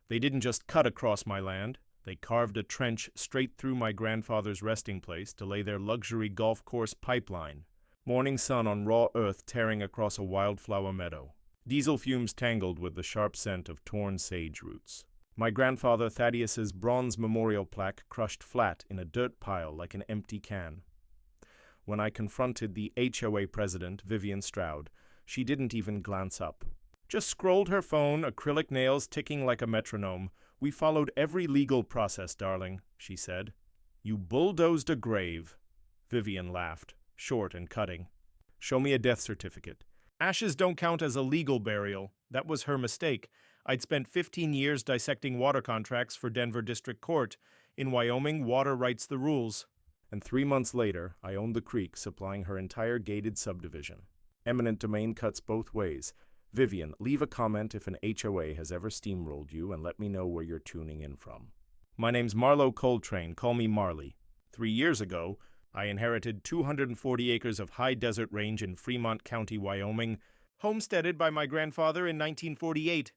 They didn't just cut across my land, they carved a trench straight through my grandfather's resting place to lay their luxury golf course pipeline. Morning sun on raw earth tearing across a wildflower meadow. Diesel fumes tangled with the sharp scent of torn sage roots. My grandfather Thaddeus's bronze memorial plaque crushed flat in a dirt pile like an empty can. When I confronted the HOA president, Vivian Stroud, she didn't even glance up. Just scrolled her phone, acrylic nails ticking like a metronome. "We followed every legal process, darling," she said. "You bulldozed a grave." Vivian laughed, short and cutting. "Show me a death certificate." "Ashes don't count as a legal burial." That was her mistake. I'd spent 15 years dissecting water contracts for Denver District Court. In Wyoming, water writes the rules. And 3 months later, I owned the creek supplying her entire gated subdivision. Eminent domain cuts both ways. Vivian, leave a comment if an HOA has ever steamrolled you and let me know where you're tuning in from. My name's Marlo Coltrane. Call me Marley. 3 years ago, I inherited 240 acres of high desert range in Fremont County, Wyoming, homesteaded by my grandfather in 1948.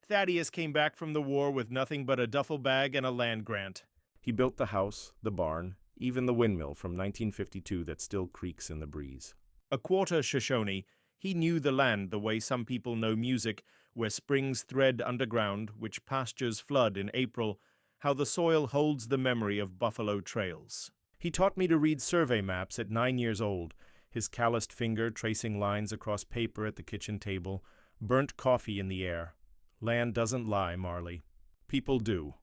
Thaddeus came back from the war with nothing but a duffel bag and a land grant. He built the house, the barn, even the windmill from 1952 that still creaks in the breeze. A quarter Shoshone, he knew the land the way some people know music, where springs thread underground, which pastures flood in April, how the soil holds the memory of buffalo trails. He taught me to read survey maps at 9 years old, his calloused finger tracing lines across paper at the kitchen table, burnt coffee in the air. Land doesn't lie, Marley. People do.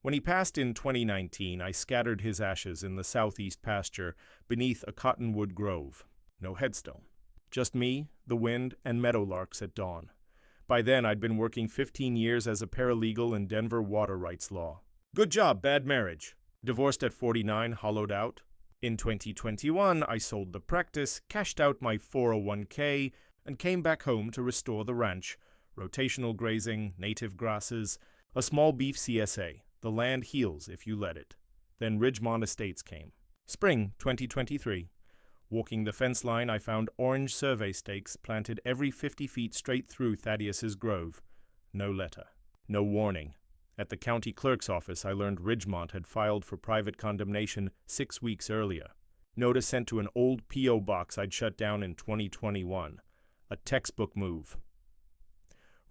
When he passed in 2019, I scattered his ashes in the southeast pasture beneath a cottonwood grove. No headstone. Just me, the wind, and meadowlarks at dawn. By then, I'd been working 15 years as a paralegal in Denver water rights law. Good job, bad marriage. Divorced at 49, hollowed out. In 2021, I sold the practice, cashed out my 401k, and came back home to restore the ranch. Rotational grazing, native grasses, a small beef CSA. The land heals if you let it. Then Ridgemont Estates came. Spring 2023. Walking the fence line, I found orange survey stakes planted every 50 feet straight through Thaddeus's grove. No letter. No warning. At the county clerk's office, I learned Ridgemont had filed for private condemnation 6 weeks earlier. Notice sent to an old P.O. box I'd shut down in 2021. A textbook move.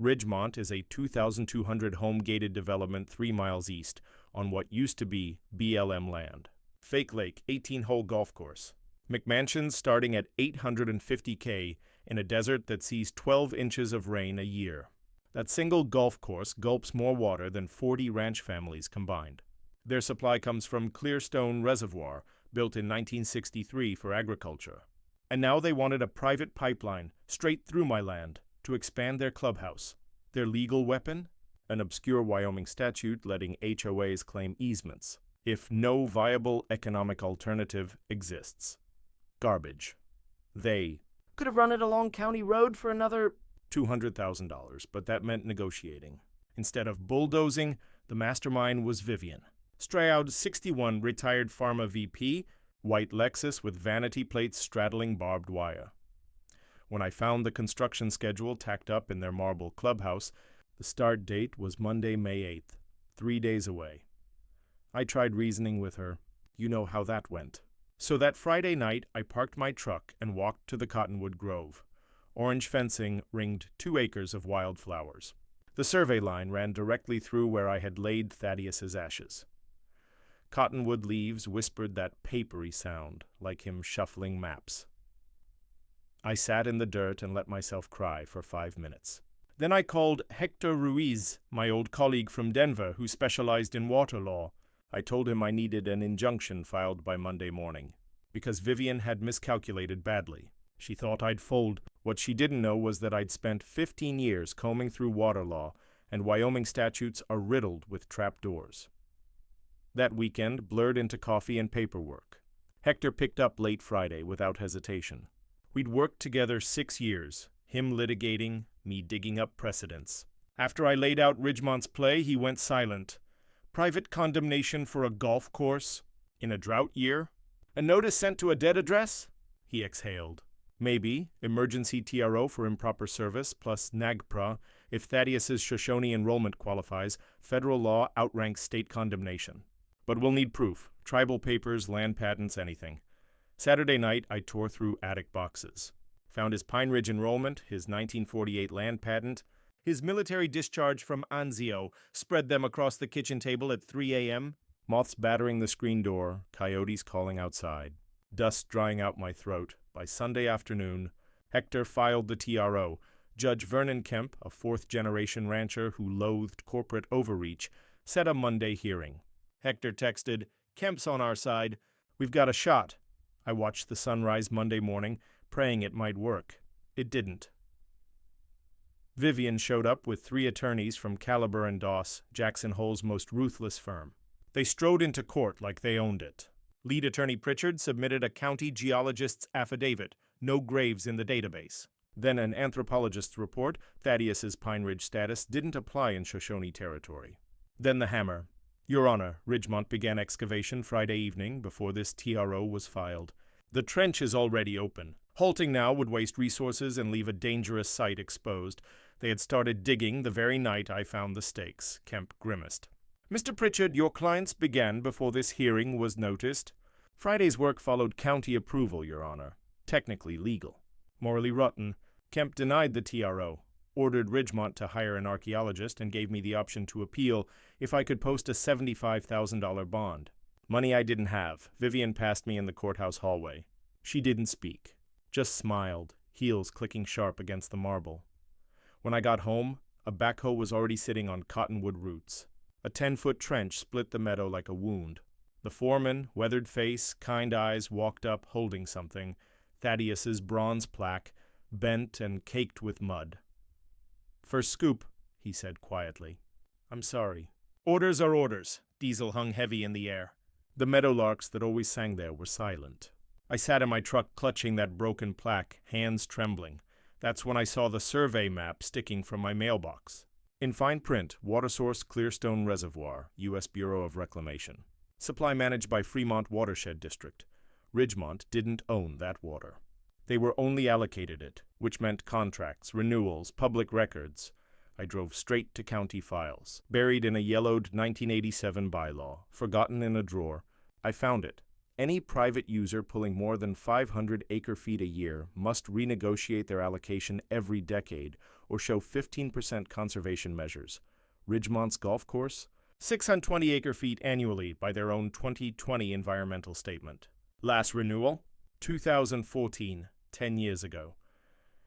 Ridgemont is a 2,200 home-gated development 3 miles east on what used to be BLM land. Fake Lake, 18-hole golf course. McMansions starting at $850K in a desert that sees 12 inches of rain a year. That single golf course gulps more water than 40 ranch families combined. Their supply comes from Clearstone Reservoir, built in 1963 for agriculture. And now they wanted a private pipeline straight through my land to expand their clubhouse. Their legal weapon? An obscure Wyoming statute letting HOAs claim easements, if no viable economic alternative exists. Garbage. They could have run it along County Road for another $200,000, but that meant negotiating. Instead of bulldozing, the mastermind was Vivian. Stroud, 61, retired pharma VP, white Lexus with vanity plates straddling barbed wire. When I found the construction schedule tacked up in their marble clubhouse, the start date was Monday, May 8th, 3 days away. I tried reasoning with her. You know how that went. So that Friday night, I parked my truck and walked to the Cottonwood Grove. Orange fencing ringed 2 acres of wildflowers. The survey line ran directly through where I had laid Thaddeus's ashes. Cottonwood leaves whispered that papery sound, like him shuffling maps. I sat in the dirt and let myself cry for 5 minutes. Then I called Hector Ruiz, my old colleague from Denver who specialized in water law. I told him I needed an injunction filed by Monday morning, because Vivian had miscalculated badly. She thought I'd fold. What she didn't know was that I'd spent 15 years combing through water law, and Wyoming statutes are riddled with trapdoors. That weekend blurred into coffee and paperwork. Hector picked up late Friday without hesitation. We'd worked together 6 years, him litigating, me digging up precedents. After I laid out Ridgemont's play, he went silent. Private condemnation for a golf course? In a drought year? A notice sent to a dead address? He exhaled. Maybe, emergency TRO for improper service plus NAGPRA If Thaddeus's Shoshone enrollment qualifies, federal law outranks state condemnation. But we'll need proof. Tribal papers, land patents, anything. Saturday night, I tore through attic boxes. Found his Pine Ridge enrollment, his 1948 land patent, his military discharge from Anzio, spread them across the kitchen table at 3 a.m., moths battering the screen door, coyotes calling outside, dust drying out my throat. By Sunday afternoon, Hector filed the TRO. Judge Vernon Kemp, a fourth-generation rancher who loathed corporate overreach, set a Monday hearing. Hector texted, "Kemp's on our side. We've got a shot." I watched the sunrise Monday morning, praying it might work. It didn't. Vivian showed up with 3 attorneys from Caliber and Doss, Jackson Hole's most ruthless firm. They strode into court like they owned it. Lead attorney Pritchard submitted a county geologist's affidavit, no graves in the database. Then an anthropologist's report, Thaddeus's Pine Ridge status didn't apply in Shoshone territory. Then the hammer. Your Honor, Ridgemont began excavation Friday evening before this TRO was filed. The trench is already open. Halting now would waste resources and leave a dangerous site exposed. They had started digging the very night I found the stakes. Kemp grimaced. Mr. Pritchard, your clients began before this hearing was noticed. Friday's work followed county approval, Your Honor. Technically legal. Morally rotten, Kemp denied the TRO, ordered Ridgemont to hire an archaeologist, and gave me the option to appeal if I could post a $75,000 bond. Money I didn't have. Vivian passed me in the courthouse hallway. She didn't speak, just smiled, heels clicking sharp against the marble. When I got home, a backhoe was already sitting on cottonwood roots. A 10-foot trench split the meadow like a wound. The foreman, weathered face, kind eyes, walked up holding something, Thaddeus's bronze plaque, bent and caked with mud. "First scoop," he said quietly. "I'm sorry." "Orders are orders." Diesel hung heavy in the air. The meadowlarks that always sang there were silent. I sat in my truck clutching that broken plaque, hands trembling. That's when I saw the survey map sticking from my mailbox. In fine print, water source Clearstone Reservoir, U.S. Bureau of Reclamation. Supply managed by Fremont Watershed District. Ridgemont didn't own that water. They were only allocated it, which meant contracts, renewals, public records. I drove straight to county files. Buried in a yellowed 1987 bylaw, forgotten in a drawer, I found it. Any private user pulling more than 500 acre-feet a year must renegotiate their allocation every decade or show 15% conservation measures. Ridgemont's golf course? 620 acre-feet annually by their own 2020 environmental statement. Last renewal? 2014, 10 years ago.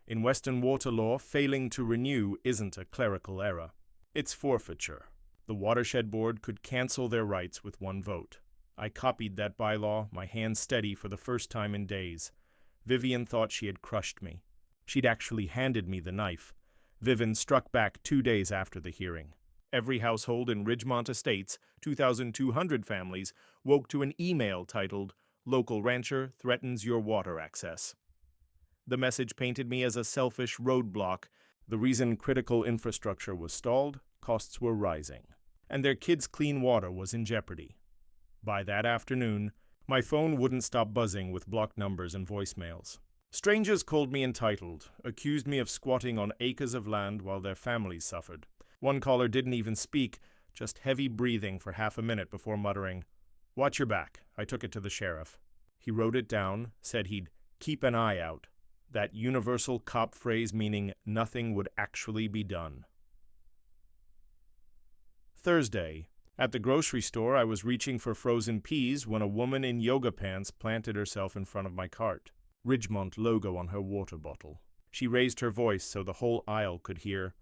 In Western water law, failing to renew isn't a clerical error. It's forfeiture. The Watershed Board could cancel their rights with one vote. I copied that bylaw, my hands steady for the first time in days. Vivian thought she had crushed me. She'd actually handed me the knife. Vivian struck back 2 days after the hearing. Every household in Ridgemont Estates, 2,200 families, woke to an email titled, "Local rancher threatens your water access." The message painted me as a selfish roadblock. The reason critical infrastructure was stalled, costs were rising, and their kids' clean water was in jeopardy. By that afternoon, my phone wouldn't stop buzzing with blocked numbers and voicemails. Strangers called me entitled, accused me of squatting on acres of land while their families suffered. One caller didn't even speak, just heavy breathing for half a minute before muttering, "Watch your back." I took it to the sheriff. He wrote it down, said he'd keep an eye out. That universal cop phrase meaning nothing would actually be done. Thursday. At the grocery store, I was reaching for frozen peas when a woman in yoga pants planted herself in front of my cart. Ridgemont logo on her water bottle. She raised her voice so the whole aisle could hear.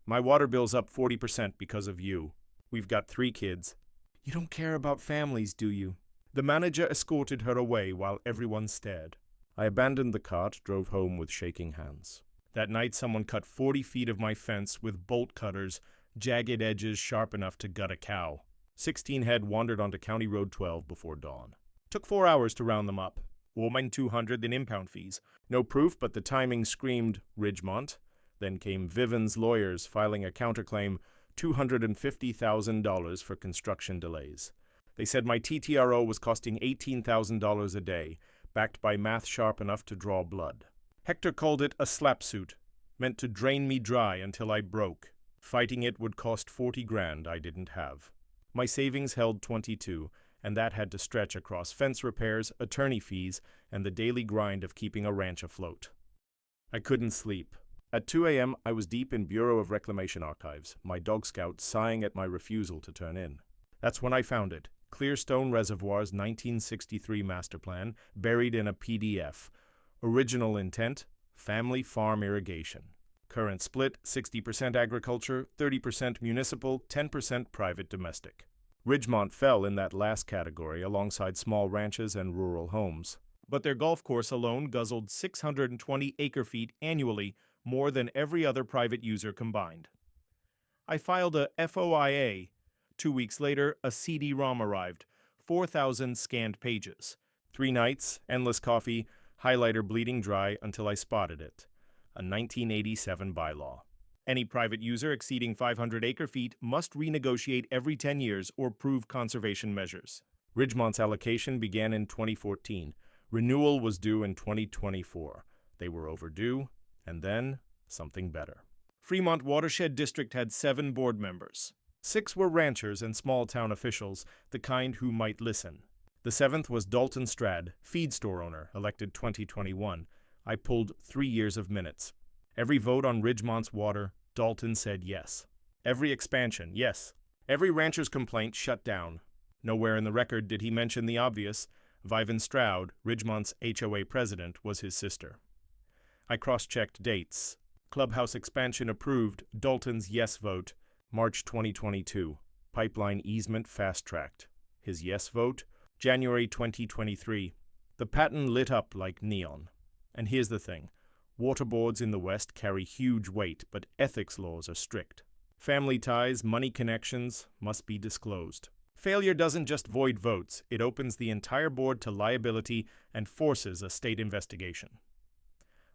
"My water bill's up 40% because of you. We've got 3 kids." "You don't care about families, do you?" The manager escorted her away while everyone stared. I abandoned the cart, drove home with shaking hands. That night someone cut 40 feet of my fence with bolt cutters, jagged edges sharp enough to gut a cow. 16 head wandered onto County Road 12 before dawn. Took 4 hours to round them up. $4,200 in impound fees. No proof, but the timing screamed Ridgemont. Then came Vivian's lawyers filing a counterclaim, $250,000 for construction delays. They said my TTRO was costing $18,000 a day, backed by math sharp enough to draw blood. Hector called it a slap suit. meant to drain me dry until I broke. Fighting it would cost 40 grand I didn't have. My savings held 22, and that had to stretch across fence repairs, attorney fees, and the daily grind of keeping a ranch afloat. I couldn't sleep. At 2 a.m., I was deep in Bureau of Reclamation archives, my dog scout sighing at my refusal to turn in. That's when I found it. Clearstone Reservoir's 1963 master plan, buried in a PDF. Original intent, family farm irrigation. Current split, 60% agriculture, 30% municipal, 10% private domestic. Ridgemont fell in that last category alongside small ranches and rural homes. But their golf course alone guzzled 620 acre-feet annually, more than every other private user combined. I filed a FOIA. 2 weeks later, a CD-ROM arrived, 4,000 scanned pages. 3 nights, endless coffee, highlighter bleeding dry until I spotted it. A 1987 bylaw. Any private user exceeding 500 acre-feet must renegotiate every 10 years or prove conservation measures. Ridgemont's allocation began in 2014. Renewal was due in 2024. They were overdue, and then something better. Fremont Watershed District had 7 board members. 6 were ranchers and small-town officials, the kind who might listen. The 7th was Dalton Strad, feed store owner, elected 2021. I pulled 3 years of minutes. Every vote on Ridgemont's water, Dalton said yes. Every expansion, yes. Every rancher's complaint shut down. Nowhere in the record did he mention the obvious. Vivian Stroud, Ridgemont's HOA president, was his sister. I cross-checked dates. Clubhouse expansion approved, Dalton's yes vote, March 2022. Pipeline easement fast-tracked. His yes vote, January 2023. The pattern lit up like neon. And here's the thing. Water boards in the West carry huge weight, but ethics laws are strict. Family ties, money connections must be disclosed. Failure doesn't just void votes, it opens the entire board to liability and forces a state investigation.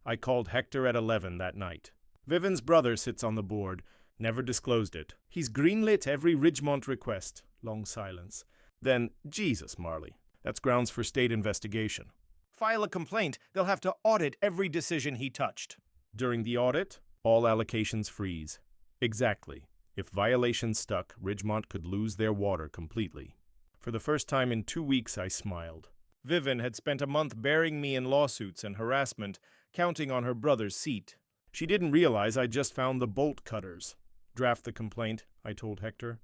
I called Hector at 11 that night. Vivian's brother sits on the board, never disclosed it. He's greenlit every Ridgemont request. Long silence. Then, Jesus, Marley, that's grounds for state investigation. File a complaint, they'll have to audit every decision he touched. During the audit, all allocations freeze. Exactly. If violations stuck, Ridgemont could lose their water completely. For the first time in 2 weeks, I smiled. Vivian had spent a month burying me in lawsuits and harassment, counting on her brother's seat. She didn't realize I'd just found the bolt cutters. Draft the complaint, I told Hector.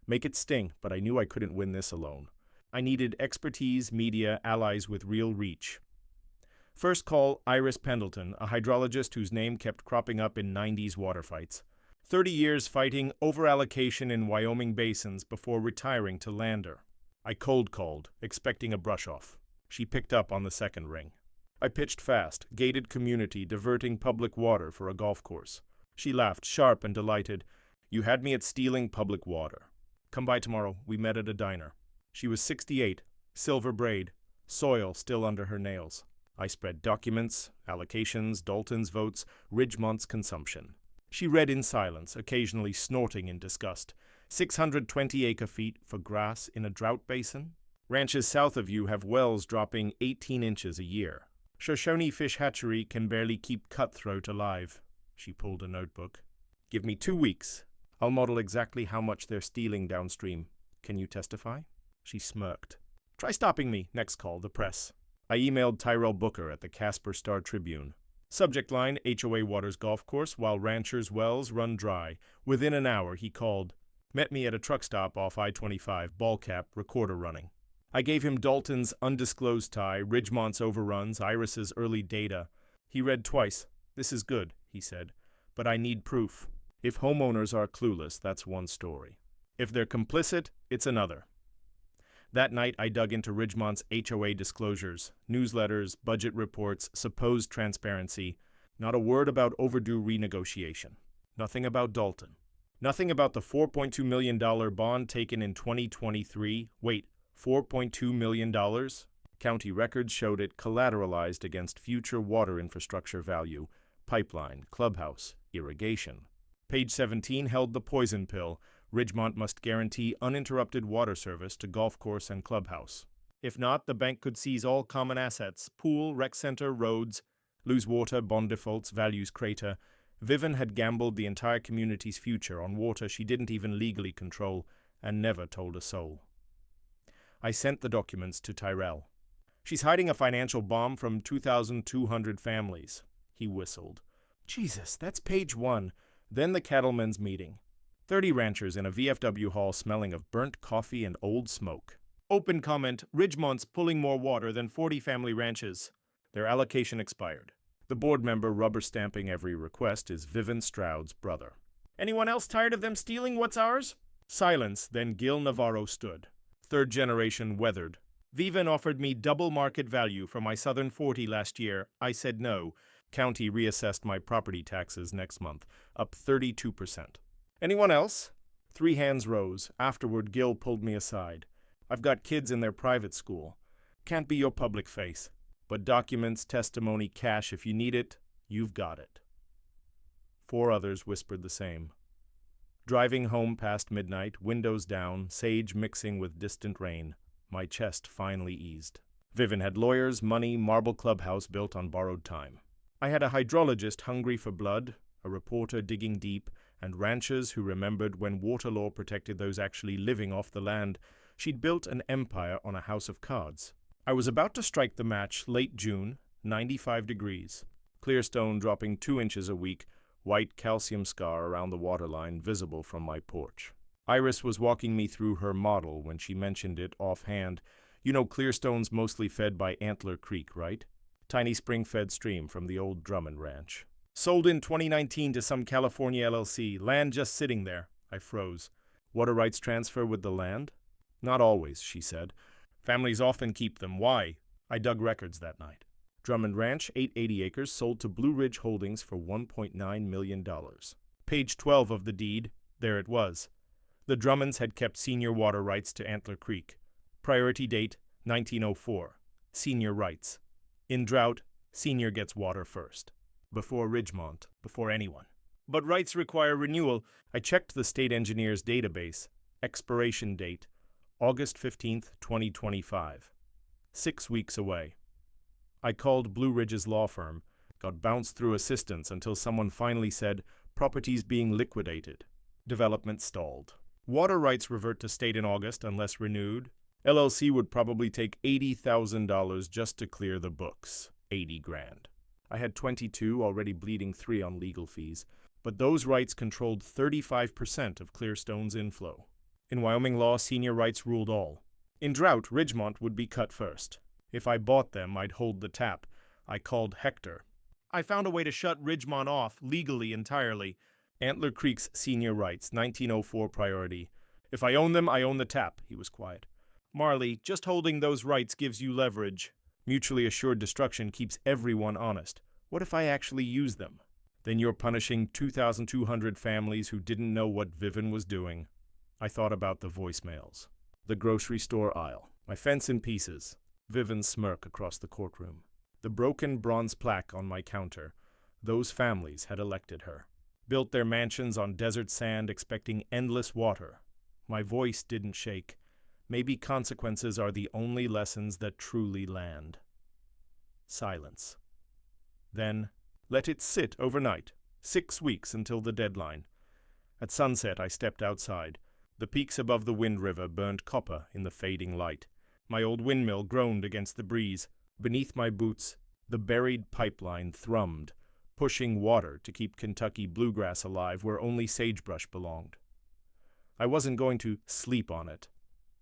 Make it sting, but I knew I couldn't win this alone. I needed expertise, media, allies with real reach. First call Iris Pendleton, a hydrologist whose name kept cropping up in 90s water fights. 30 years fighting over-allocation in Wyoming basins before retiring to Lander. I cold-called, expecting a brush-off. She picked up on the second ring. I pitched fast, gated community diverting public water for a golf course. She laughed, sharp and delighted. You had me at stealing public water. Come by tomorrow, we met at a diner. She was 68, silver braid, soil still under her nails. I spread documents, allocations, Dalton's votes, Ridgemont's consumption. She read in silence, occasionally snorting in disgust. 620 acre-feet for grass in a drought basin? Ranches south of you have wells dropping 18 inches a year. Shoshone Fish Hatchery can barely keep cutthroat alive. She pulled a notebook. Give me 2 weeks. I'll model exactly how much they're stealing downstream. Can you testify? She smirked. Try stopping me. Next call, the press. I emailed Tyrell Booker at the Casper Star-Tribune. Subject line, HOA Waters Golf Course while ranchers' wells run dry. Within an hour, he called. Met me at a truck stop off I-25, ball cap, recorder running. I gave him Dalton's undisclosed tie, Ridgemont's overruns, Iris's early data. He read twice. This is good, he said, but I need proof. If homeowners are clueless, that's one story. If they're complicit, it's another. That night, I dug into Ridgemont's HOA disclosures, newsletters, budget reports, supposed transparency. Not a word about overdue renegotiation. Nothing about Dalton. Nothing about the $4.2 million bond taken in 2023. Wait, $4.2 million? County records showed it collateralized against future water infrastructure value, pipeline, clubhouse, irrigation. Page 17 held the poison pill. Ridgemont must guarantee uninterrupted water service to golf course and clubhouse. If not, the bank could seize all common assets, pool, rec center, roads, lose water, bond defaults, values crater, Vivian had gambled the entire community's future on water she didn't even legally control and never told a soul. I sent the documents to Tyrell. She's hiding a financial bomb from 2,200 families. He whistled. Jesus, that's page 1. Then the cattlemen's meeting. 30 ranchers in a VFW hall smelling of burnt coffee and old smoke. Open comment, Ridgemont's pulling more water than 40 family ranches. Their allocation expired. The board member rubber-stamping every request is Vivian Stroud's brother. Anyone else tired of them stealing what's ours? Silence, then Gil Navarro stood. Third generation weathered. Vivian offered me double market value for my Southern 40 last year. I said no. County reassessed my property taxes next month, up 32%. Anyone else? 3 hands rose. Afterward, Gil pulled me aside. I've got kids in their private school. Can't be your public face. But documents, testimony, cash, if you need it, you've got it. 4 others whispered the same. Driving home past midnight, windows down, sage mixing with distant rain, my chest finally eased. Vivian had lawyers, money, marble clubhouse built on borrowed time. I had a hydrologist hungry for blood, a reporter digging deep, and ranchers who remembered when water law protected those actually living off the land. She'd built an empire on a house of cards. I was about to strike the match late June, 95 degrees. Clearstone dropping 2 inches a week, white calcium scar around the waterline visible from my porch. Iris was walking me through her model when she mentioned it offhand. You know Clearstone's mostly fed by Antler Creek, right? Tiny spring-fed stream from the old Drummond Ranch. Sold in 2019 to some California LLC, land just sitting there. I froze. Water rights transfer with the land? Not always, she said. Families often keep them. Why? I dug records that night. Drummond Ranch, 880 acres, sold to Blue Ridge Holdings for $1.9 million. Page 12 of the deed, there it was. The Drummonds had kept senior water rights to Antler Creek. Priority date, 1904. Senior rights. In drought, senior gets water first. Before Ridgemont, before anyone. But rights require renewal. I checked the state engineer's database. Expiration date, August 15th, 2025. 6 weeks away. I called Blue Ridge's law firm, got bounced through assistance until someone finally said, property's being liquidated. Development stalled. Water rights revert to state in August unless renewed. LLC would probably take $80,000 just to clear the books. 80 grand. I had 22, already bleeding 3 on legal fees, but those rights controlled 35% of Clearstone's inflow. In Wyoming law, senior rights ruled all. In drought, Ridgemont would be cut first. If I bought them, I'd hold the tap. I called Hector. I found a way to shut Ridgemont off, legally entirely. Antler Creek's senior rights, 1904 priority. If I own them, I own the tap, he was quiet. Marley, just holding those rights gives you leverage. Mutually assured destruction keeps everyone honest. What if I actually use them? Then you're punishing 2,200 families who didn't know what Vivian was doing. I thought about the voicemails. The grocery store aisle. My fence in pieces. Vivian's smirk across the courtroom. The broken bronze plaque on my counter. Those families had elected her. Built their mansions on desert sand expecting endless water. My voice didn't shake. Maybe consequences are the only lessons that truly land. Silence. Then, let it sit overnight. 6 weeks until the deadline. At sunset, I stepped outside. The peaks above the Wind River burned copper in the fading light. My old windmill groaned against the breeze. Beneath my boots, the buried pipeline thrummed, pushing water to keep Kentucky bluegrass alive where only sagebrush belonged. I wasn't going to sleep on it.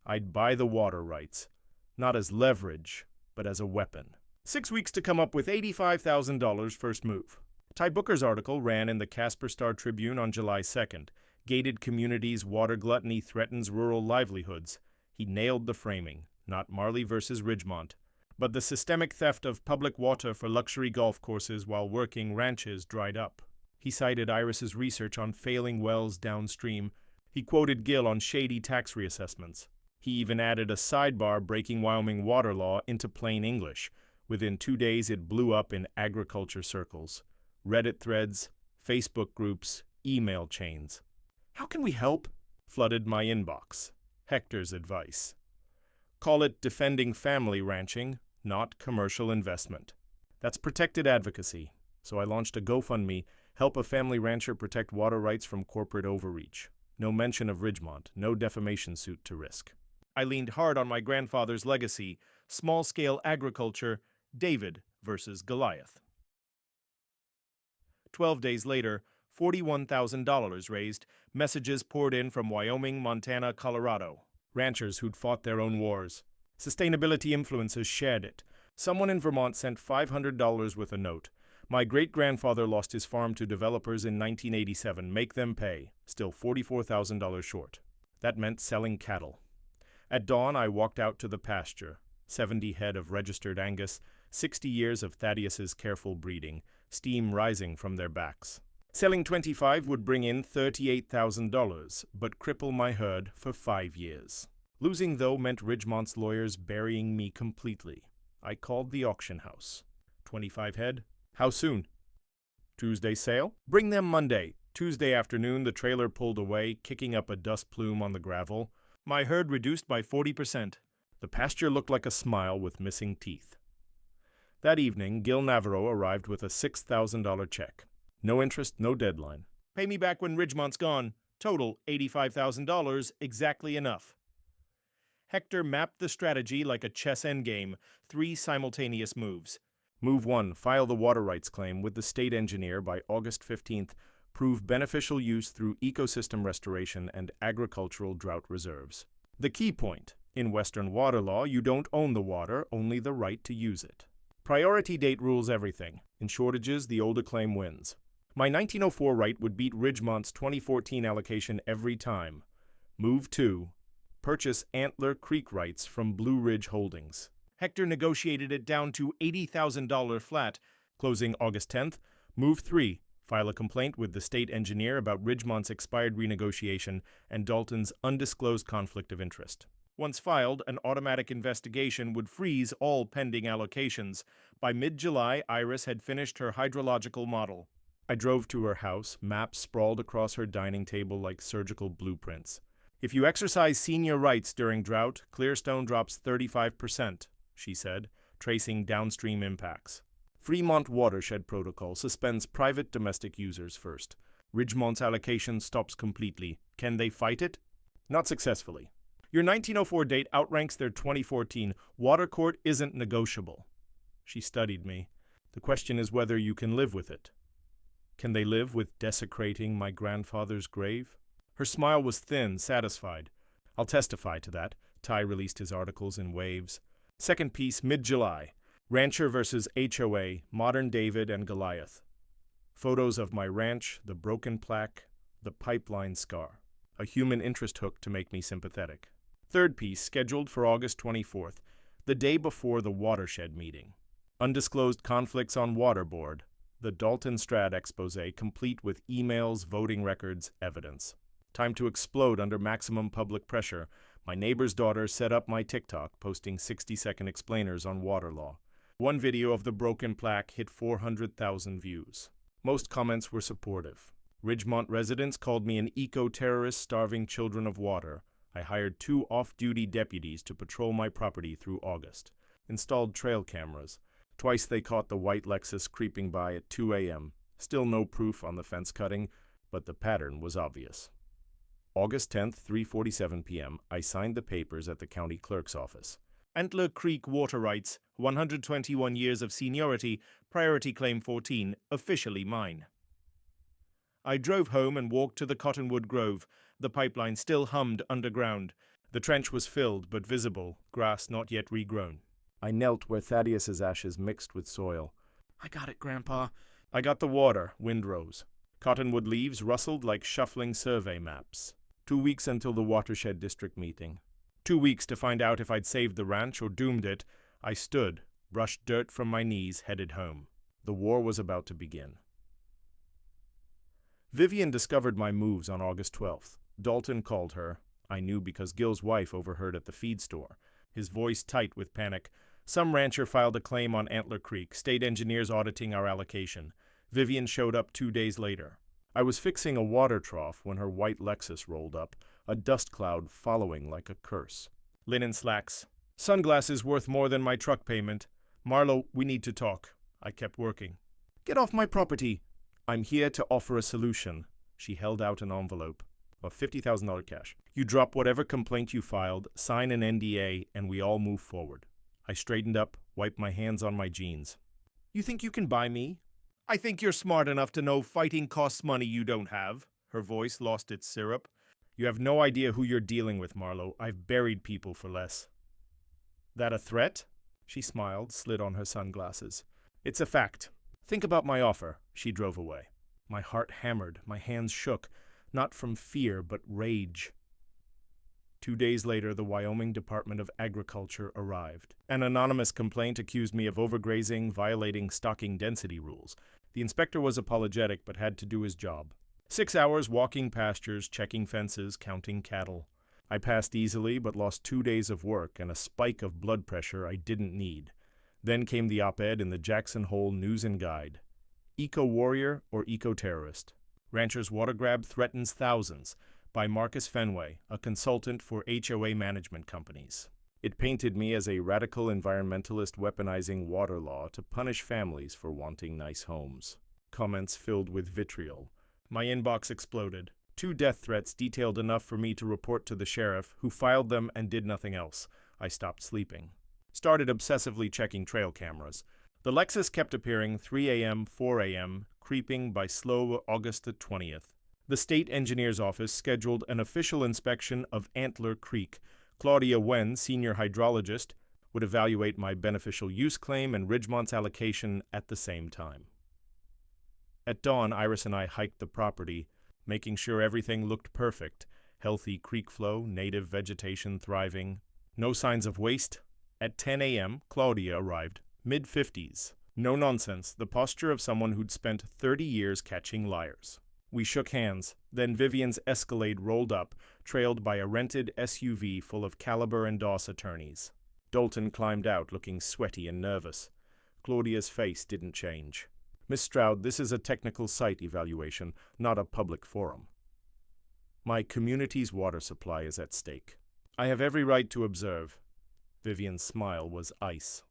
I'd buy the water rights, not as leverage, but as a weapon. 6 weeks to come up with $85,000 first move. Ty Booker's article ran in the Casper Star-Tribune on July 2nd. Gated communities, water gluttony threatens rural livelihoods. He nailed the framing, not Marley versus Ridgemont, but the systemic theft of public water for luxury golf courses while working ranches dried up. He cited Iris's research on failing wells downstream. He quoted Gil on shady tax reassessments. He even added a sidebar breaking Wyoming water law into plain English. Within 2 days, it blew up in agriculture circles. Reddit threads, Facebook groups, email chains. How can we help? Flooded my inbox. Hector's advice. Call it defending family ranching, not commercial investment. That's protected advocacy. So I launched a GoFundMe, Help a family rancher protect water rights from corporate overreach. No mention of Ridgemont, no defamation suit to risk. I leaned hard on my grandfather's legacy, small-scale agriculture, David versus Goliath. 12 days later, $41,000 raised, messages poured in from Wyoming, Montana, Colorado. Ranchers who'd fought their own wars. Sustainability influencers shared it. Someone in Vermont sent $500 with a note. My great-grandfather lost his farm to developers in 1987. Make them pay. Still $44,000 short. That meant selling cattle. At dawn, I walked out to the pasture. 70 head of registered Angus, 60 years of Thaddeus's careful breeding, steam rising from their backs. Selling 25 would bring in $38,000, but cripple my herd for 5 years. Losing, though, meant Ridgemont's lawyers burying me completely. I called the auction house. 25 head? How soon? Tuesday sale? Bring them Monday. Tuesday afternoon, the trailer pulled away, kicking up a dust plume on the gravel. My herd reduced by 40%. The pasture looked like a smile with missing teeth. That evening, Gil Navarro arrived with a $6,000 check. No interest, no deadline. Pay me back when Ridgemont's gone. Total $85,000, exactly enough. Hector mapped the strategy like a chess endgame, 3 simultaneous moves. Move 1, file the water rights claim with the state engineer by August 15th, prove beneficial use through ecosystem restoration and agricultural drought reserves. The key point, in Western water law, you don't own the water, only the right to use it. Priority date rules everything. In shortages, the older claim wins. My 1904 right would beat Ridgemont's 2014 allocation every time. Move 2. Purchase Antler Creek rights from Blue Ridge Holdings. Hector negotiated it down to $80,000 flat. Closing August 10th. Move 3. File a complaint with the state engineer about Ridgemont's expired renegotiation and Dalton's undisclosed conflict of interest. Once filed, an automatic investigation would freeze all pending allocations. By mid-July, Iris had finished her hydrological model. I drove to her house, maps sprawled across her dining table like surgical blueprints. If you exercise senior rights during drought, Clearstone drops 35%, she said, tracing downstream impacts. Fremont Watershed Protocol suspends private domestic users first. Ridgemont's allocation stops completely. Can they fight it? Not successfully. Your 1904 date outranks their 2014. Water court isn't negotiable. She studied me. The question is whether you can live with it. Can they live with desecrating my grandfather's grave? Her smile was thin, satisfied. I'll testify to that. Ty released his articles in waves. Second piece, mid-July. Rancher versus HOA, Modern David and Goliath. Photos of my ranch, the broken plaque, the pipeline scar. A human interest hook to make me sympathetic. Third piece, scheduled for August 24th, the day before the watershed meeting. Undisclosed conflicts on water board. The Dalton Strad expose, complete with emails, voting records, evidence. Time to explode under maximum public pressure. My neighbor's daughter set up my TikTok, posting 60-second explainers on water law. One video of the broken plaque hit 400,000 views. Most comments were supportive. Ridgemont residents called me an eco-terrorist starving children of water. I hired 2 off-duty deputies to patrol my property through August. Installed trail cameras. Twice they caught the white Lexus creeping by at 2 a.m. Still no proof on the fence cutting, but the pattern was obvious. August 10th, 3:47 p.m., I signed the papers at the county clerk's office. Antler Creek water rights, 121 years of seniority, priority claim 14, officially mine. I drove home and walked to the Cottonwood Grove. The pipeline still hummed underground. The trench was filled but visible, grass not yet regrown. I knelt where Thaddeus's ashes mixed with soil. I got it, Grandpa. I got the water, wind rose. Cottonwood leaves rustled like shuffling survey maps. 2 weeks until the watershed district meeting. 2 weeks to find out if I'd saved the ranch or doomed it. I stood, brushed dirt from my knees, headed home. The war was about to begin. Vivian discovered my moves on August 12th. Dalton called her. I knew because Gil's wife overheard at the feed store. His voice tight with panic. Some rancher filed a claim on Antler Creek, state engineers auditing our allocation. Vivian showed up 2 days later. I was fixing a water trough when her white Lexus rolled up, a dust cloud following like a curse. Linen slacks. Sunglasses worth more than my truck payment. Marlo, we need to talk. I kept working. Get off my property. I'm here to offer a solution. She held out an envelope of $50,000 cash. You drop whatever complaint you filed, sign an NDA, and we all move forward. I straightened up, wiped my hands on my jeans. You think you can buy me? I think you're smart enough to know fighting costs money you don't have. Her voice lost its syrup. You have no idea who you're dealing with, Marlowe. I've buried people for less. That a threat? She smiled, slid on her sunglasses. It's a fact. Think about my offer. She drove away. My heart hammered, my hands shook, not from fear, but rage. 2 days later, the Wyoming Department of Agriculture arrived. An anonymous complaint accused me of overgrazing, violating stocking density rules. The inspector was apologetic, but had to do his job. 6 hours walking pastures, checking fences, counting cattle. I passed easily, but lost 2 days of work and a spike of blood pressure I didn't need. Then came the op-ed in the Jackson Hole News and Guide. Eco-warrior or eco-terrorist? Rancher's water grab threatens thousands, by Marcus Fenway, a consultant for HOA management companies. It painted me as a radical environmentalist weaponizing water law to punish families for wanting nice homes. Comments filled with vitriol. My inbox exploded. 2 death threats detailed enough for me to report to the sheriff, who filed them and did nothing else. I stopped sleeping. Started obsessively checking trail cameras. The Lexus kept appearing 3 a.m., 4 a.m., creeping by slow August the 20th. The state engineer's office scheduled an official inspection of Antler Creek. Claudia Wen, senior hydrologist, would evaluate my beneficial use claim and Ridgemont's allocation at the same time. At dawn, Iris and I hiked the property, making sure everything looked perfect. Healthy creek flow, native vegetation thriving. No signs of waste. At 10 a.m., Claudia arrived, mid-50s. No nonsense, the posture of someone who'd spent 30 years catching liars. We shook hands, then Vivian's Escalade rolled up, trailed by a rented SUV full of Caliber and Doss attorneys. Dalton climbed out, looking sweaty and nervous. Claudia's face didn't change. Miss Stroud, this is a technical site evaluation, not a public forum. My community's water supply is at stake. I have every right to observe. Vivian's smile was ice.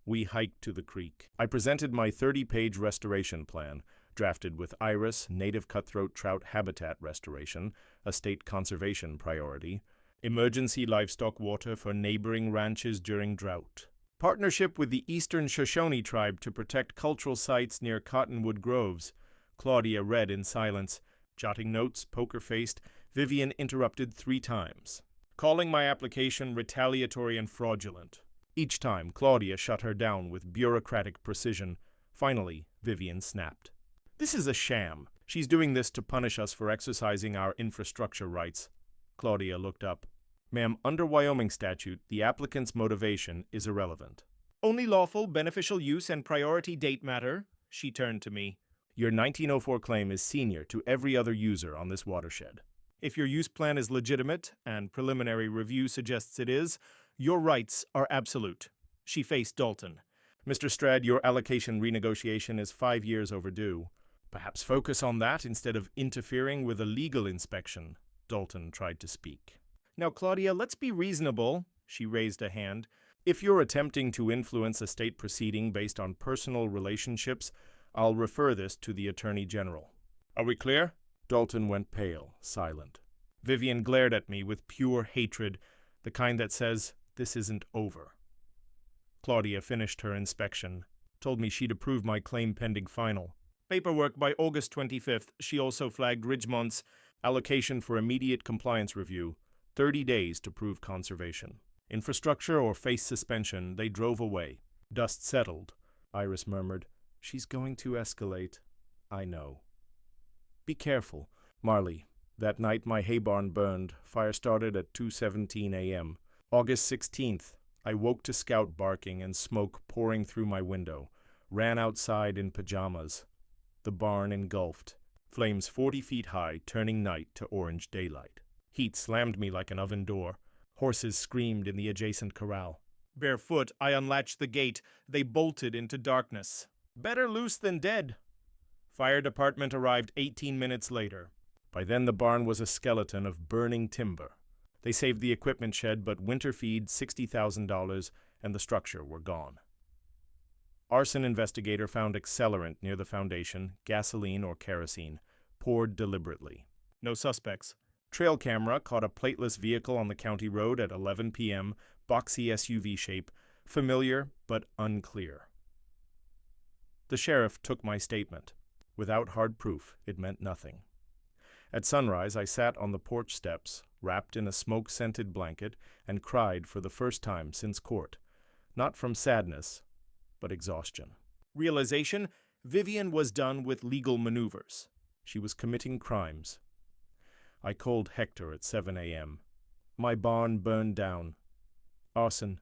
We hiked to the creek. I presented my 30-page restoration plan, drafted with Iris, native cutthroat trout habitat restoration, a state conservation priority, emergency livestock water for neighboring ranches during drought, partnership with the Eastern Shoshone tribe to protect cultural sites near Cottonwood Groves. Claudia read in silence. Jotting notes, poker-faced, Vivian interrupted 3 times, calling my application retaliatory and fraudulent. Each time, Claudia shut her down with bureaucratic precision. Finally, Vivian snapped. This is a sham. She's doing this to punish us for exercising our infrastructure rights. Claudia looked up. Ma'am, under Wyoming statute, the applicant's motivation is irrelevant. Only lawful, beneficial use and priority date matter. She turned to me. Your 1904 claim is senior to every other user on this watershed. If your use plan is legitimate, and preliminary review suggests it is, your rights are absolute. She faced Dalton. Mr. Strad, your allocation renegotiation is 5 years overdue. Perhaps focus on that instead of interfering with a legal inspection. Dalton tried to speak. Now, Claudia, let's be reasonable. She raised a hand. If you're attempting to influence a state proceeding based on personal relationships, I'll refer this to the Attorney General. Are we clear? Dalton went pale, silent. Vivian glared at me with pure hatred, the kind that says, this isn't over. Claudia finished her inspection, told me she'd approve my claim pending final. Paperwork by August 25th. She also flagged Ridgemont's allocation for immediate compliance review, 30 days to prove conservation. Infrastructure or face suspension, they drove away. Dust settled. Iris murmured, she's going to escalate. I know. Be careful. Marley, that night my hay barn burned. Fire started at 2:17 a.m. August 16th, I woke to scout barking and smoke pouring through my window. Ran outside in pajamas. The barn engulfed. Flames 40 feet high, turning night to orange daylight. Heat slammed me like an oven door. Horses screamed in the adjacent corral. Barefoot, I unlatched the gate. They bolted into darkness. Better loose than dead. Fire department arrived 18 minutes later. By then the barn was a skeleton of burning timber. They saved the equipment shed, but winter feed, $60,000, and the structure were gone. Arson investigator found accelerant near the foundation, gasoline or kerosene, poured deliberately. No suspects. Trail camera caught a plateless vehicle on the county road at 11 p.m., boxy SUV shape, familiar but unclear. The sheriff took my statement. Without hard proof, it meant nothing. At sunrise, I sat on the porch steps, wrapped in a smoke-scented blanket, and cried for the first time since court, not from sadness, but exhaustion. Realization: Vivian was done with legal maneuvers. She was committing crimes. I called Hector at 7 a.m. My barn burned down. Arson.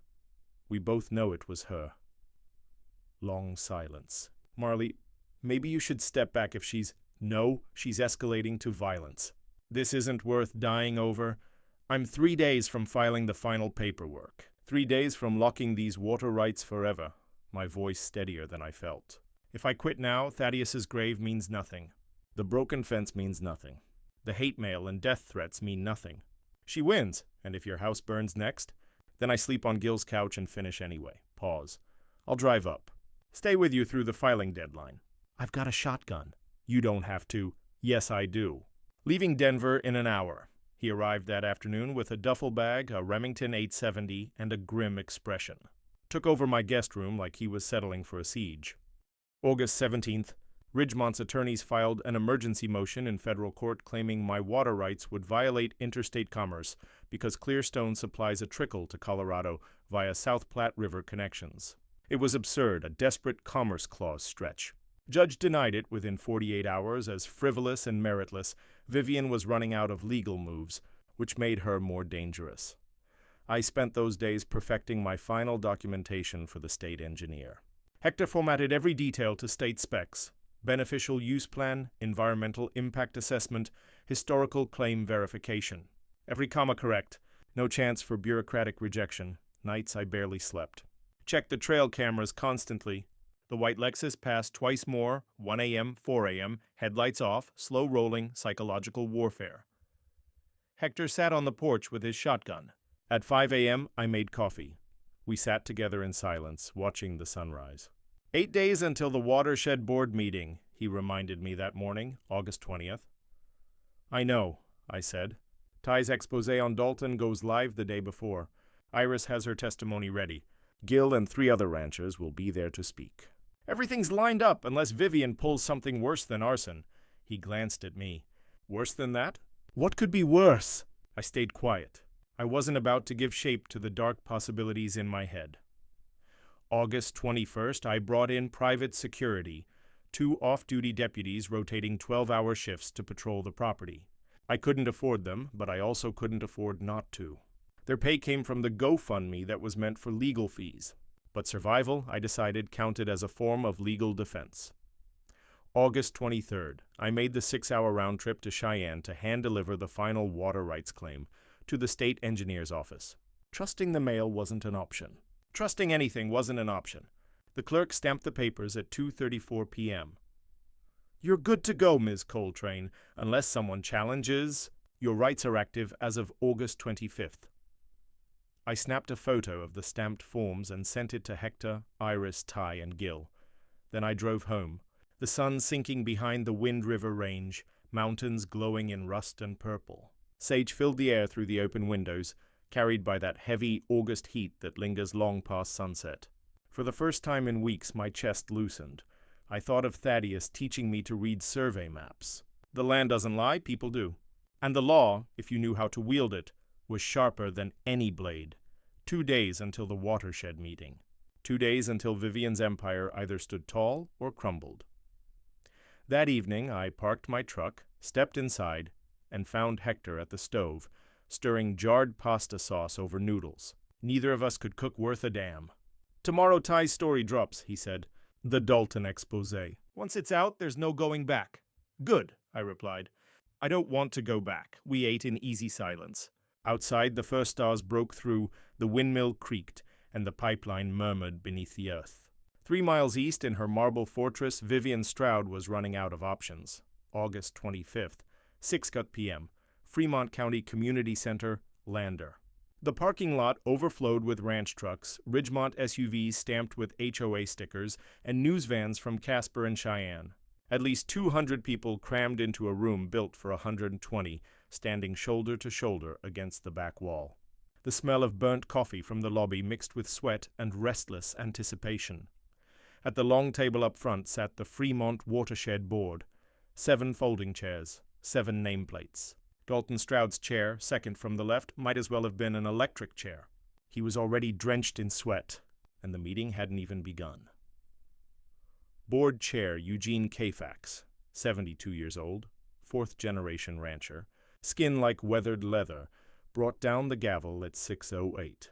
We both know it was her. Long silence. Marley, maybe you should step back if she's... No, she's escalating to violence. This isn't worth dying over. I'm 3 days from filing the final paperwork. 3 days from locking these water rights forever. My voice steadier than I felt. If I quit now, Thaddeus's grave means nothing. The broken fence means nothing. The hate mail and death threats mean nothing. She wins, and if your house burns next, then I sleep on Gil's couch and finish anyway. Pause. I'll drive up. Stay with you through the filing deadline. I've got a shotgun. You don't have to. Yes, I do. Leaving Denver in an hour. He arrived that afternoon with a duffel bag, a Remington 870, and a grim expression. Took over my guest room like he was settling for a siege. August 17th, Ridgemont's attorneys filed an emergency motion in federal court claiming my water rights would violate interstate commerce because Clearstone supplies a trickle to Colorado via South Platte River connections. It was absurd, a desperate Commerce Clause stretch. Judge denied it within 48 hours as frivolous and meritless. Vivian was running out of legal moves, which made her more dangerous. I spent those days perfecting my final documentation for the state engineer. Hector formatted every detail to state specs: beneficial use plan, environmental impact assessment, historical claim verification. Every comma correct. No chance for bureaucratic rejection. Nights I barely slept. Checked the trail cameras constantly. The white Lexus passed twice more, 1 a.m., 4 a.m., headlights off, slow rolling, psychological warfare. Hector sat on the porch with his shotgun. At 5 a.m., I made coffee. We sat together in silence, watching the sunrise. 8 days until the watershed board meeting, he reminded me that morning, August 20th. I know, I said. Ty's expose on Dalton goes live the day before. Iris has her testimony ready. Gil and 3 other ranchers will be there to speak. Everything's lined up unless Vivian pulls something worse than arson. He glanced at me. Worse than that? What could be worse? I stayed quiet. I wasn't about to give shape to the dark possibilities in my head. August 21st, I brought in private security, 2 off-duty deputies rotating 12-hour shifts to patrol the property. I couldn't afford them, but I also couldn't afford not to. Their pay came from the GoFundMe that was meant for legal fees. But survival, I decided, counted as a form of legal defense. August 23rd, I made the 6-hour round trip to Cheyenne to hand-deliver the final water rights claim to the state engineer's office. Trusting the mail wasn't an option. Trusting anything wasn't an option. The clerk stamped the papers at 2:34 p.m. You're good to go, Ms. Coltrane, unless someone challenges. Your rights are active as of August 25th. I snapped a photo of the stamped forms and sent it to Hector, Iris, Ty, and Gil. Then I drove home, the sun sinking behind the Wind River Range, mountains glowing in rust and purple. Sage filled the air through the open windows, carried by that heavy August heat that lingers long past sunset. For the first time in weeks, my chest loosened. I thought of Thaddeus teaching me to read survey maps. The land doesn't lie, people do. And the law, if you knew how to wield it, was sharper than any blade. 2 days until the watershed meeting. 2 days until Vivian's empire either stood tall or crumbled. That evening, I parked my truck, stepped inside, and found Hector at the stove, stirring jarred pasta sauce over noodles. Neither of us could cook worth a damn. Tomorrow Ty's story drops, he said. The Dalton expose. Once it's out, there's no going back. Good, I replied. I don't want to go back. We ate in easy silence. Outside, the first stars broke through, the windmill creaked, and the pipeline murmured beneath the earth. 3 miles east in her marble fortress, Vivian Stroud was running out of options. August 25th, 6 p.m., Fremont County Community Center, Lander. The parking lot overflowed with ranch trucks, Ridgemont SUVs stamped with HOA stickers, and news vans from Casper and Cheyenne. At least 200 people crammed into a room built for 120, standing shoulder to shoulder against the back wall. The smell of burnt coffee from the lobby mixed with sweat and restless anticipation. At the long table up front sat the Fremont Watershed Board. 7 folding chairs, 7 nameplates. Dalton Stroud's chair, second from the left, might as well have been an electric chair. He was already drenched in sweat, and the meeting hadn't even begun. Board Chair Eugene Kayfax, 72 years old, 4th-generation rancher, skin like weathered leather, brought down the gavel at 6:08.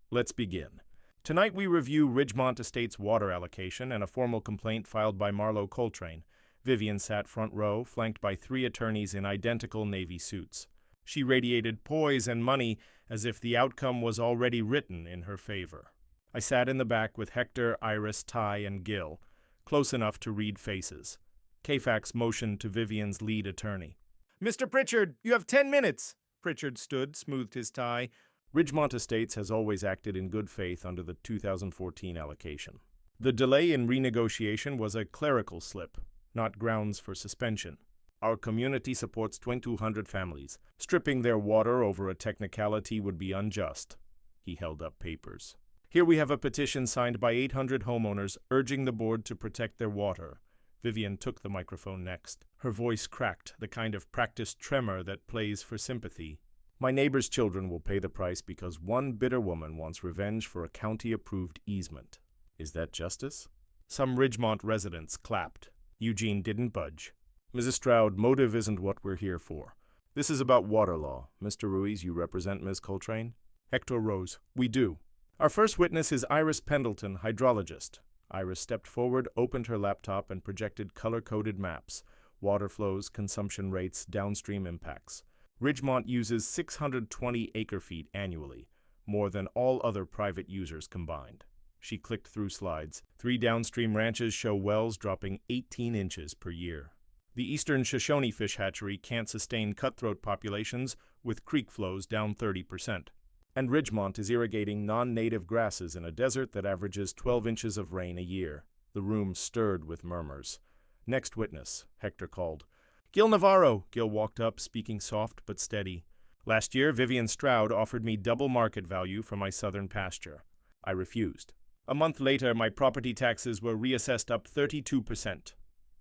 Let's begin. Tonight we review Ridgemont Estates water allocation and a formal complaint filed by Marlo Coltrane. Vivian sat front row, flanked by 3 attorneys in identical Navy suits. She radiated poise and money as if the outcome was already written in her favor. I sat in the back with Hector, Iris, Ty, and Gil, close enough to read faces. Kayfax motioned to Vivian's lead attorney. "Mr. Pritchard, you have 10 minutes!" Pritchard stood, smoothed his tie. Ridgemont Estates has always acted in good faith under the 2014 allocation. The delay in renegotiation was a clerical slip, not grounds for suspension. Our community supports 2,200 families. Stripping their water over a technicality would be unjust. He held up papers. Here we have a petition signed by 800 homeowners urging the board to protect their water. Vivian took the microphone next. Her voice cracked, the kind of practiced tremor that plays for sympathy. My neighbor's children will pay the price because one bitter woman wants revenge for a county-approved easement. Is that justice? Some Ridgemont residents clapped. Eugene didn't budge. Mrs. Stroud, motive isn't what we're here for. This is about water law. Mr. Ruiz, you represent Ms. Coltrane? Hector rose. We do. Our first witness is Iris Pendleton, hydrologist. Iris stepped forward, opened her laptop, and projected color-coded maps. Water flows, consumption rates, downstream impacts. Ridgemont uses 620 acre-feet annually, more than all other private users combined. She clicked through slides. 3 downstream ranches show wells dropping 18 inches per year. The eastern Shoshone fish hatchery can't sustain cutthroat populations with creek flows down 30%. And Ridgemont is irrigating non-native grasses in a desert that averages 12 inches of rain a year. The room stirred with murmurs. Next witness, Hector called. Gil Navarro. Gil walked up, speaking soft but steady. Last year, Vivian Stroud offered me double market value for my southern pasture. I refused. A month later, my property taxes were reassessed up 32%.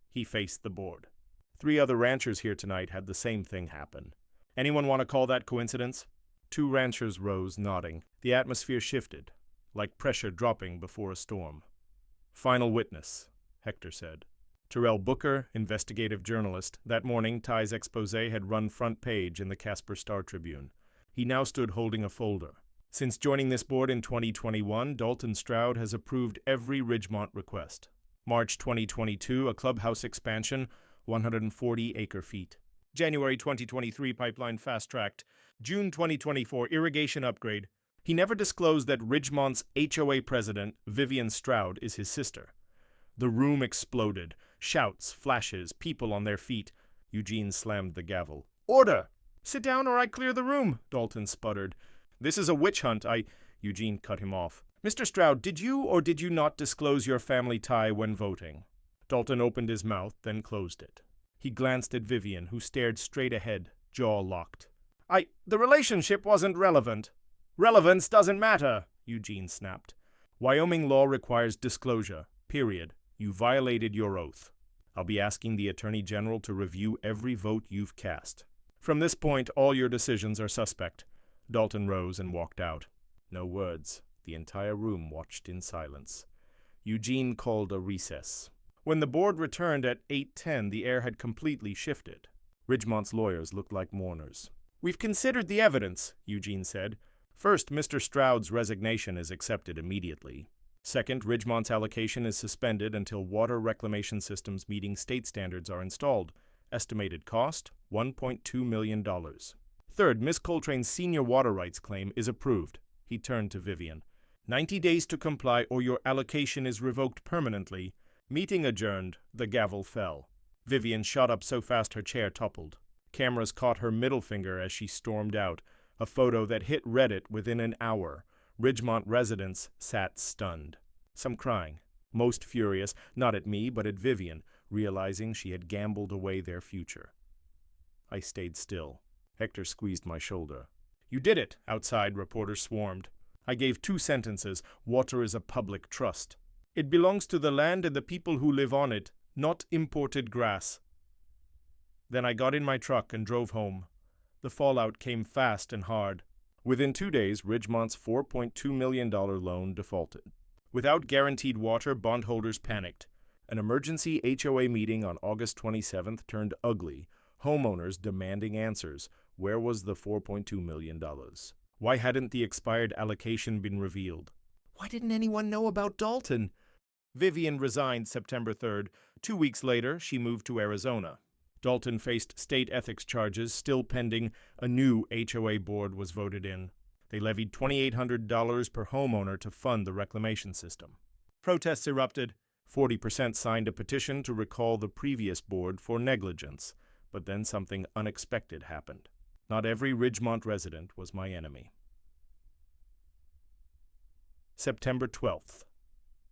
He faced the board. 3 other ranchers here tonight had the same thing happen. Anyone want to call that coincidence? 2 ranchers rose, nodding. The atmosphere shifted, like pressure dropping before a storm. Final witness, Hector said. Terrell Booker, investigative journalist. That morning, Ty's expose had run front page in the Casper Star-Tribune. He now stood holding a folder. Since joining this board in 2021, Dalton Stroud has approved every Ridgemont request. March 2022, a clubhouse expansion, 140 acre-feet. January 2023, pipeline fast-tracked. June 2024, irrigation upgrade. He never disclosed that Ridgemont's HOA president, Vivian Stroud, is his sister. The room exploded. Shouts, flashes, people on their feet. Eugene slammed the gavel. Order! Sit down or I clear the room, Dalton sputtered. This is a witch hunt, Eugene cut him off. Mr. Stroud, did you or did you not disclose your family tie when voting? Dalton opened his mouth, then closed it. He glanced at Vivian, who stared straight ahead, jaw locked. The relationship wasn't relevant. Relevance doesn't matter, Eugene snapped. Wyoming law requires disclosure, period. You violated your oath. I'll be asking the Attorney General to review every vote you've cast. From this point, all your decisions are suspect. Dalton rose and walked out. No words. The entire room watched in silence. Eugene called a recess. When the board returned at 8:10, the air had completely shifted. Ridgemont's lawyers looked like mourners. We've considered the evidence, Eugene said. First, Mr. Stroud's resignation is accepted immediately. Second, Ridgemont's allocation is suspended until water reclamation systems meeting state standards are installed. Estimated cost, $1.2 million. Third, Ms. Coltrane's senior water rights claim is approved. He turned to Vivian. 90 days to comply or your allocation is revoked permanently. Meeting adjourned. The gavel fell. Vivian shot up so fast her chair toppled. Cameras caught her middle finger as she stormed out. A photo that hit Reddit within an hour. Ridgemont residents sat stunned. Some crying, most furious, not at me, but at Vivian, realizing she had gambled away their future. I stayed still. Hector squeezed my shoulder. "You did it," outside reporters swarmed. I gave 2 sentences. Water is a public trust. It belongs to the land and the people who live on it, not imported grass. Then I got in my truck and drove home. The fallout came fast and hard. Within 2 days, Ridgemont's $4.2 million loan defaulted. Without guaranteed water, bondholders panicked. An emergency HOA meeting on August 27th turned ugly, homeowners demanding answers. Where was the $4.2 million? Why hadn't the expired allocation been revealed? Why didn't anyone know about Dalton? Vivian resigned September 3rd. 2 weeks later, she moved to Arizona. Dalton faced state ethics charges still pending. A new HOA board was voted in. They levied $2,800 per homeowner to fund the reclamation system. Protests erupted. 40% signed a petition to recall the previous board for negligence. But then something unexpected happened. Not every Ridgemont resident was my enemy. September 12th.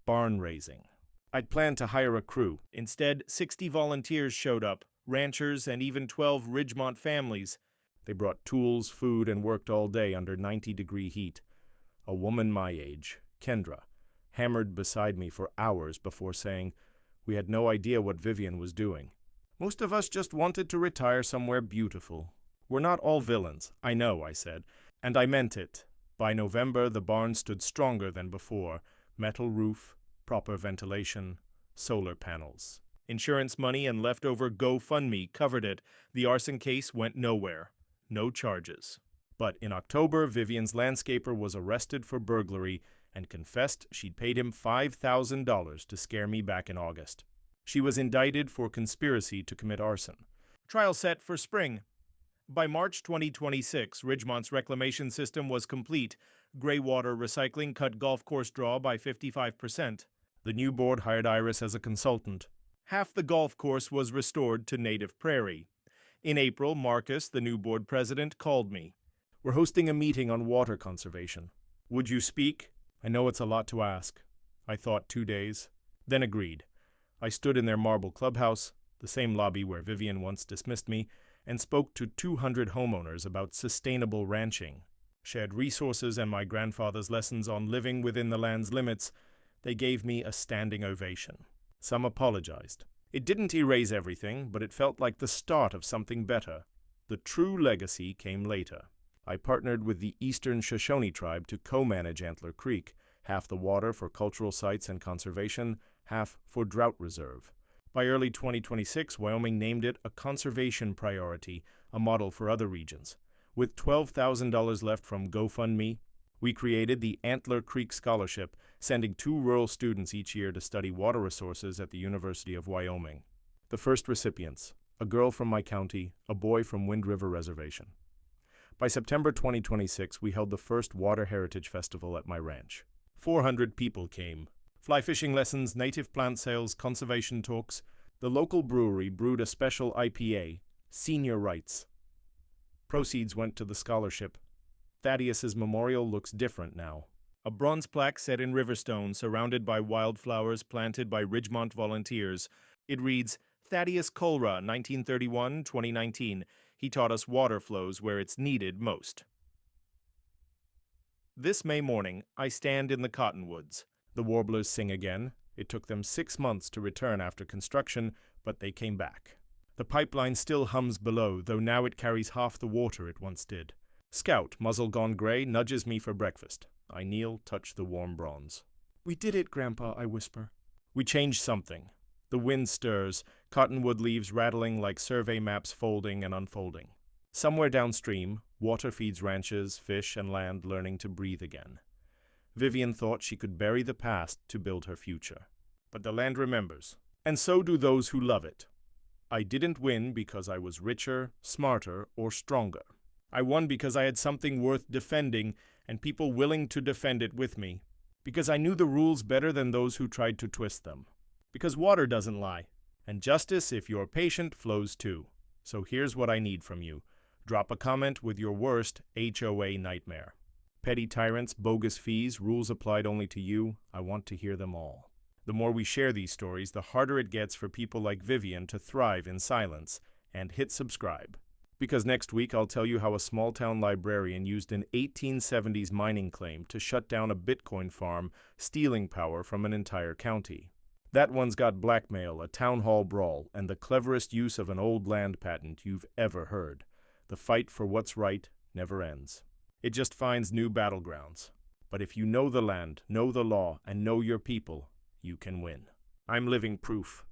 Barn raising. I'd planned to hire a crew. Instead, 60 volunteers showed up, ranchers and even 12 Ridgemont families. They brought tools, food, and worked all day under 90-degree heat. A woman my age, Kendra, hammered beside me for hours before saying, "We had no idea what Vivian was doing. Most of us just wanted to retire somewhere beautiful. We're not all villains, I know," I said, and I meant it. By November, the barn stood stronger than before. Metal roof, proper ventilation, solar panels. Insurance money and leftover GoFundMe covered it. The arson case went nowhere. No charges. But in October, Vivian's landscaper was arrested for burglary and confessed she'd paid him $5,000 to scare me back in August. She was indicted for conspiracy to commit arson. Trial set for spring. By March 2026, Ridgemont's reclamation system was complete. Graywater recycling cut golf course draw by 55%. The new board hired Iris as a consultant. Half the golf course was restored to native prairie. In April, Marcus, the new board president, called me. "We're hosting a meeting on water conservation. Would you speak?" I know it's a lot to ask. I thought 2 days, then agreed. I stood in their marble clubhouse, the same lobby where Vivian once dismissed me, and spoke to 200 homeowners about sustainable ranching. Shared resources and my grandfather's lessons on living within the land's limits. They gave me a standing ovation. Some apologized. It didn't erase everything, but it felt like the start of something better. The true legacy came later. I partnered with the Eastern Shoshone tribe to co-manage Antler Creek, half the water for cultural sites and conservation, half for drought reserve. By early 2026, Wyoming named it a conservation priority, a model for other regions. With $12,000 left from GoFundMe, we created the Antler Creek Scholarship, sending 2 rural students each year to study water resources at the University of Wyoming. The first recipients, a girl from my county, a boy from Wind River Reservation. By September 2026, we held the first Water Heritage Festival at my ranch. 400 people came. Fly fishing lessons, native plant sales, conservation talks. The local brewery brewed a special IPA, Senior Rights. Proceeds went to the scholarship. Thaddeus's memorial looks different now. A bronze plaque set in Riverstone, surrounded by wildflowers planted by Ridgemont volunteers. It reads, Thaddeus Colra, 1931-2019. He taught us water flows where it's needed most. This May morning, I stand in the cottonwoods. The warblers sing again. It took them 6 months to return after construction, but they came back. The pipeline still hums below, though now it carries half the water it once did. Scout, muzzle gone gray, nudges me for breakfast. I kneel, touch the warm bronze. "We did it, Grandpa," I whisper. We changed something. The wind stirs, cottonwood leaves rattling like survey maps folding and unfolding. Somewhere downstream, water feeds ranches, fish, and land learning to breathe again. Vivian thought she could bury the past to build her future. But the land remembers, and so do those who love it. I didn't win because I was richer, smarter, or stronger. I won because I had something worth defending and people willing to defend it with me. Because I knew the rules better than those who tried to twist them. Because water doesn't lie. And justice, if you're patient, flows too. So here's what I need from you. Drop a comment with your worst HOA nightmare. Petty tyrants, bogus fees, rules applied only to you. I want to hear them all. The more we share these stories, the harder it gets for people like Vivian to thrive in silence. And hit subscribe. Because next week I'll tell you how a small-town librarian used an 1870s mining claim to shut down a Bitcoin farm, stealing power from an entire county. That one's got blackmail, a town hall brawl, and the cleverest use of an old land patent you've ever heard. The fight for what's right never ends. It just finds new battlegrounds. But if you know the land, know the law, and know your people, you can win. I'm living proof.